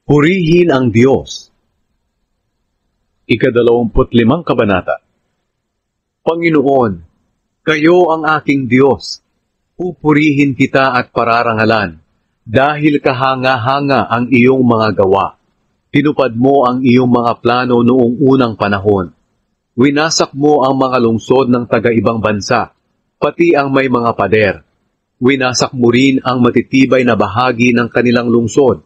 Purihin ang Diyos. Ika-25 Kabanata. Panginoon, kayo ang aking Diyos. Pupurihin kita at pararangalan, dahil kahanga-hanga ang iyong mga gawa. Tinupad mo ang iyong mga plano noong unang panahon. Winasak mo ang mga lungsod ng taga-ibang bansa, pati ang may mga pader. Winasak mo rin ang matitibay na bahagi ng kanilang lungsod,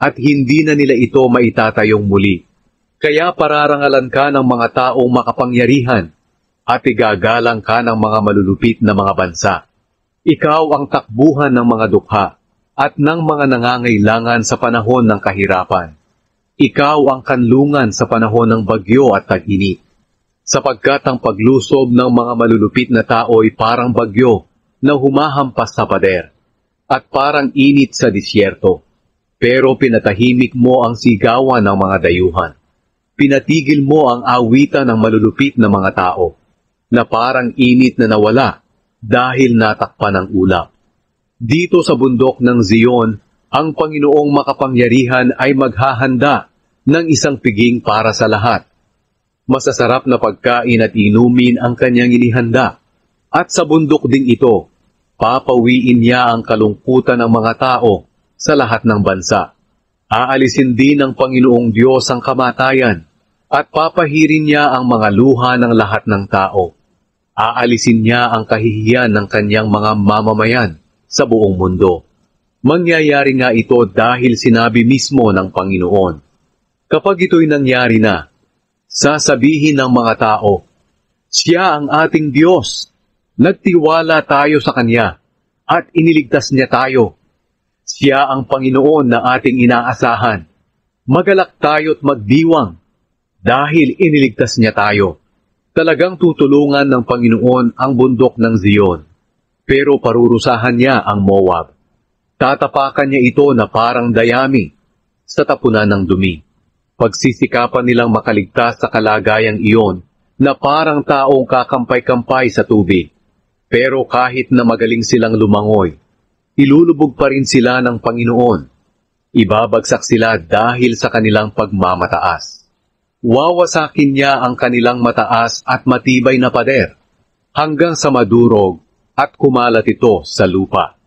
at hindi na nila ito maitatayong muli. Kaya pararangalan ka ng mga taong makapangyarihan, at igagalang ka ng mga malulupit na mga bansa. Ikaw ang takbuhan ng mga dukha, at ng mga nangangailangan sa panahon ng kahirapan. Ikaw ang kanlungan sa panahon ng bagyo at tag-init. Sapagkat ang paglusob ng mga malulupit na tao ay parang bagyo na humahampas sa pader, at parang init sa disyerto. Pero pinatahimik mo ang sigawan ng mga dayuhan. Pinatigil mo ang awitan ng malulupit na mga tao, na parang init na nawala dahil natakpan ng ulap. Dito sa bundok ng Zion, ang Panginoong makapangyarihan ay maghahanda ng isang piging para sa lahat. Masasarap na pagkain at inumin ang kanyang inihanda, at sa bundok ding ito, papawiin niya ang kalungkutan ng mga tao sa lahat ng bansa. Aalisin din ng Panginoong Diyos ang kamatayan, at papahirin niya ang mga luha ng lahat ng tao. Aalisin niya ang kahihiyan ng kanyang mga mamamayan sa buong mundo. Mangyayari nga ito dahil sinabi mismo ng Panginoon. Kapag ito'y nangyari na, sasabihin ng mga tao, siya ang ating Diyos. Nagtiwala tayo sa Kanya, at iniligtas niya tayo. Siya ang Panginoon na ating inaasahan. Magalak tayo't magdiwang, dahil iniligtas niya tayo. Talagang tutulungan ng Panginoon ang bundok ng Zion, pero parurusahan niya ang Moab. Tatapakan niya ito na parang dayami sa tapunan ng dumi. Pagsisikapan nilang makaligtas sa kalagayang iyon na parang taong kakampay-kampay sa tubig. Pero kahit na magaling silang lumangoy, ilulubog pa rin sila ng Panginoon. Ibabagsak sila dahil sa kanilang pagmamataas. Wawasakin niya ang kanilang mataas at matibay na pader, hanggang sa madurog at kumalat ito sa lupa.